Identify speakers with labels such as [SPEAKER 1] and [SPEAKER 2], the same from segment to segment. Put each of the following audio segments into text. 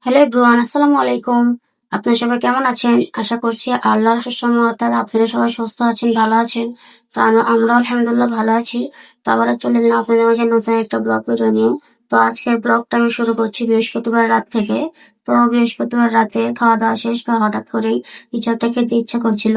[SPEAKER 1] Hello everyone, আসসালামু আলাইকুম। আপনারা সবাই কেমন আছেন? আশা করছি আল্লাহর রহমতে আপনারা সবাই সুস্থ আছেন, ভালো আছেন। তো আমরা আলহামদুলিল্লাহ ভালো আছি। তো আবারও চলে এলাম আপনাদের মাঝে নতুন একটা ব্লগ ভিডিও নিয়ে। তো আজকের ব্লগটা আমি শুরু করছি বৃহস্পতিবার রাত থেকে। তো বৃহস্পতিবার রাতে খাওয়া দাওয়া শেষ করে হঠাৎ করেই কিছু একটা খেতে ইচ্ছা করছিল।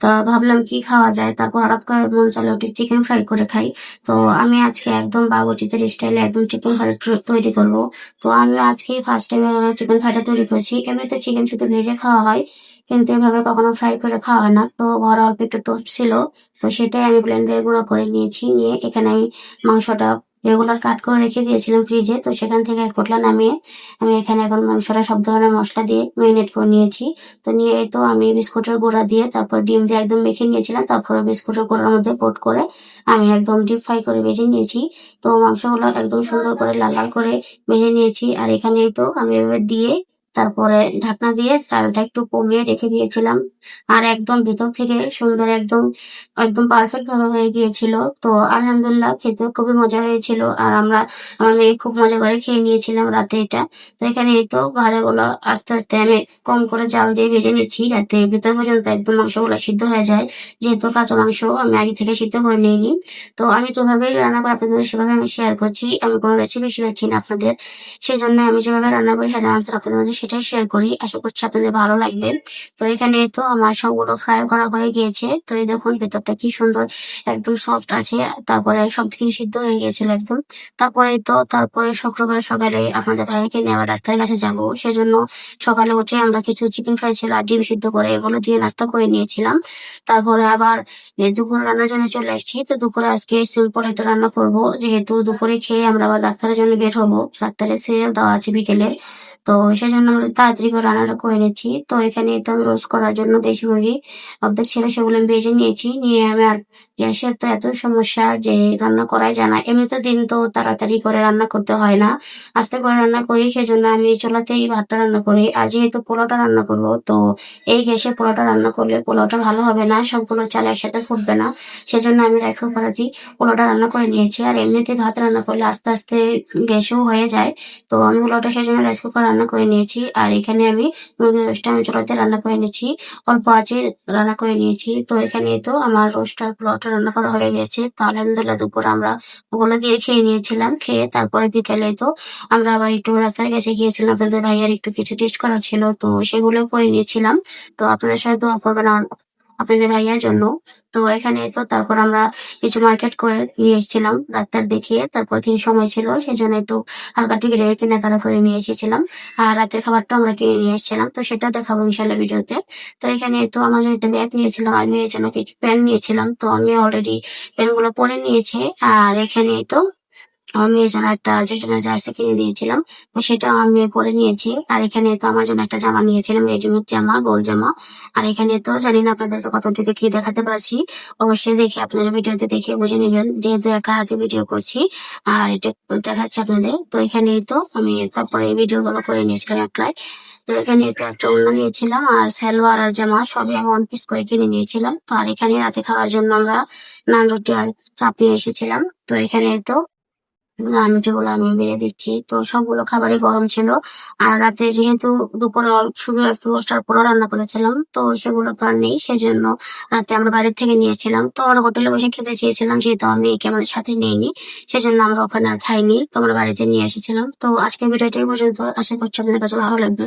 [SPEAKER 1] তো ভাবলাম কি খাওয়া যায়, তারপর হঠাৎ করে মন চাইলো একটু চিকেন ফ্রাই করে খাই। তো আমি আজকে একদম বাবুর্চিদের স্টাইলে একদম চিকেন ফ্রাই তৈরি করবো। তো আমি আজকে ফার্স্ট টাইম চিকেন ফ্রাইটা তৈরি করছি। এমনিতে চিকেন শুধু ভেজে খাওয়া হয়, কিন্তু এভাবে কখনো ফ্রাই করে খাওয়া হয় না। তো ঘরে অল্প একটু টোস্ট ছিল, তো সেটাই আমি ব্লেন্ডারে গুঁড়ো করে নিয়েছি। নিয়ে এখানে আমি মাংসটা রেগুলার কাট করে রেখে দিয়েছিলাম ফ্রিজে, তো সেখান থেকে এক পোটলা নামিয়ে আমি এখানে এখন মাংসটা সব ধরনের মশলা দিয়ে ম্যারিনেট করে নিয়েছি। তো নিয়ে এই তো আমি বিস্কুটের গুঁড়া দিয়ে তারপর ডিম দিয়ে একদম মেখে নিয়েছিলাম। তারপরে বিস্কুটের গুঁড়ার মধ্যে কোট করে আমি একদম ডিপ ফ্রাই করে ভেজে নিয়েছি। তো মাংসগুলো একদম সুন্দর করে লাল লাল করে ভেজে নিয়েছি। আর এখানে তো আমি এভাবে দিয়ে তারপরে ঢাকনা দিয়ে চালটা একটু কমিয়ে রেখে দিয়েছিলাম। আর একদম ভিতর থেকে সুন্দর একদম একদম পারফেক্ট ভাবে হয়ে গিয়েছিল। তো আলহামদুলিল্লাহ খেতে খুবই মজা হয়েছিল। আর আমার মেয়ে খুব মজা করে খেয়ে নিয়েছিলাম রাতে এটা। তো এখানে এই তো ভাজাগুলো আস্তে আস্তে আমি কম করে জাল দিয়ে ভেজে নিচ্ছি, যাতে ভিতর পর্যন্ত একদম মাংসগুলো সিদ্ধ হয়ে যায়। যেহেতু কাঁচা মাংস আমি আগে থেকে সিদ্ধ করে নিইনি। তো আমি যেভাবেই রান্না করি আপনাদের সেভাবে আমি শেয়ার করছি। আমি কোনো রেসিপি শেখাচ্ছি না আপনাদের। সেজন্য আমি যেভাবে রান্না করি সাধারণত আপনাদের মাঝে সেটাই শেয়ার করি। আশা করছি আপনাদের ভালো লাগবে। তো এখানে তো আমার সবগুলো ফ্রাই করা হয়ে গিয়েছে। তো এই দেখুন ভেতরটা কি সুন্দর একদম সফট আছে। তারপরে সবকিছু সিদ্ধ হয়ে গিয়েছিল একদম। তারপরে শুক্রবার সকালে আপনাদের ভাইকে নিয়ে আবার ডাক্তারের কাছে যাবো। সেজন্য সকালে উঠে আমরা কিছু চিকেন ফ্রাই ছিল আর ডিম সিদ্ধ করে এগুলো দিয়ে নাস্তা করে নিয়েছিলাম। তারপরে আবার দুপুর রান্নার জন্য চলে এসেছি। তো দুপুরে আজকে সিম্পল একটা রান্না করব, যেহেতু দুপুরে খেয়ে আমরা আবার ডাক্তারের জন্য বের হবো। ডাক্তারের সিরিয়াল দেওয়া আছে বিকেলে। তো সেজন্য আমরা তাড়াতাড়ি করে রান্নাটা করে নিচ্ছি। তো এখানে তো আমি রোস্ট করার জন্য দেশি মুরগি অর্ধেক ছিল, সেগুলো আমি ভেজে নিয়েছি। নিয়ে আমি আর গ্যাসের তো এত সমস্যা যে রান্না করাই যায় না। এমনিতে দিন তো তাড়াতাড়ি করে রান্না করতে হয় না, আস্তে করে রান্না করি। সেজন্য আমি চুলাতেই ভাতটা রান্না করি। আর যেহেতু পোলাওটা রান্না করবো, তো এই গ্যাসে পোলাওটা রান্না করলে পোলাওটা ভালো হবে না, সবগুলো চাল একসাথে ফুটবে না। সেজন্য আমি রাইস কুকারেতেই পোলাওটা রান্না করে নিয়েছি। আর এমনিতে ভাত রান্না করলে আস্তে আস্তে গ্যাসেও হয়ে যায়। তো আমি পোলাওটা সেজন্য রাইস কুকার রান্না করে নিয়েছি। আর এখানে আমি মুরগির রোস্টটা আমি চুলাতে রান্না করে নিচ্ছি, অল্প আঁচে রান্না করে নিয়েছি। তো এখানে তো আমার রোস্ট আর পোলাওটা রান্না করা হয়ে গেছে। তো আলহামদুলিল্লাহ দুপুর আমরা ওগুলো দিয়ে খেয়ে নিয়েছিলাম। খেয়ে তারপরে বিকেলে তো আমরা আবার একটু ডাক্তারের কাছে গিয়েছিলাম, আপনাদের ভাইয়ার একটু কিছু টেস্ট করার ছিল, তো সেগুলো করে নিয়েছিলাম। তো আপনাদের সাথে দোয়া করবেন আপনাদের ভাইয়ার জন্য। তো এখানে তো তারপর আমরা কিছু মার্কেট করে নিয়ে এসেছিলাম ডাক্তার দেখিয়ে। তারপর কিছু সময় ছিল সেজন্য একটু হালকা টিকিটে কেনাকাটা করে নিয়ে এসেছিলাম। আর রাতের খাবারটা আমরা কিনে নিয়ে এসেছিলাম, তো সেটা দেখাবো ইনশাল্লাহ ভিডিওতে। তো এখানে তো আমার জন্য একটা ব্যাগ নিয়েছিলাম, আর মেয়ের জন্য কিছু প্যান্ট নিয়েছিলাম। তো আমি অলরেডি প্যান্টগুলো পরে নিয়েছে। আর এখানে তো আমার মেয়ের জন্য একটা আর্জেন্টিনা জার্সি কিনে দিয়েছিলাম, তো সেটাও আমি পরে নিয়েছি। আর এখানে তো আমার জন্য একটা জামা নিয়েছিলাম, রেডিমেড জামা, গোল জামা। আর এখানে তো জানি না আপনাদেরকে কতটুকু কি দেখাতে পারছি, অবশ্যই দেখে আপনারা ভিডিওতে দেখে বুঝে নেবেন, যেহেতু একা হাতে ভিডিও করছি। আর এটা দেখাচ্ছে আপনাদের। তো এখানে তো আমি তারপরে এই ভিডিও গুলো করে নিয়েছিলাম একলাই। তো এখানে তো একটা ওড়না নিয়েছিলাম, আর সালোয়ার আর জামা সবই আমি ওয়ান পিস করে কিনে নিয়েছিলাম। তো আর এখানে রাতে খাওয়ার জন্য আমরা নান রুটি আর চাপ নিয়ে এসেছিলাম। তো এখানে তো যেগুলো আমি বেড়ে দিচ্ছি, তো সবগুলো খাবারই গরম ছিল। আর রাতে যেহেতু দুপুরে শুধু একটু রোস্টার পোলাও রান্না করেছিলাম, তো সেগুলো তো আর নেই। সেজন্য রাতে আমরা বাইরে থেকে নিয়েছিলাম। তো আমরা হোটেলে বসে খেতে চেয়েছিলাম, যেহেতু আমি একে আমাদের সাথে নিইনি, সেজন্য আমরা ওখানে আর খাইনি। তো আমরা বাড়িতে নিয়ে এসেছিলাম। তো আজকে ভিডিওটা এই পর্যন্ত। আশা করছি আপনাদের কাছে ভালো লাগবে।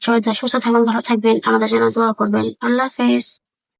[SPEAKER 1] সবাই সুস্থ থাকবেন, ভালো থাকবেন, আমাদের জন্য দোয়া করবেন। আল্লাহ হাফেজ।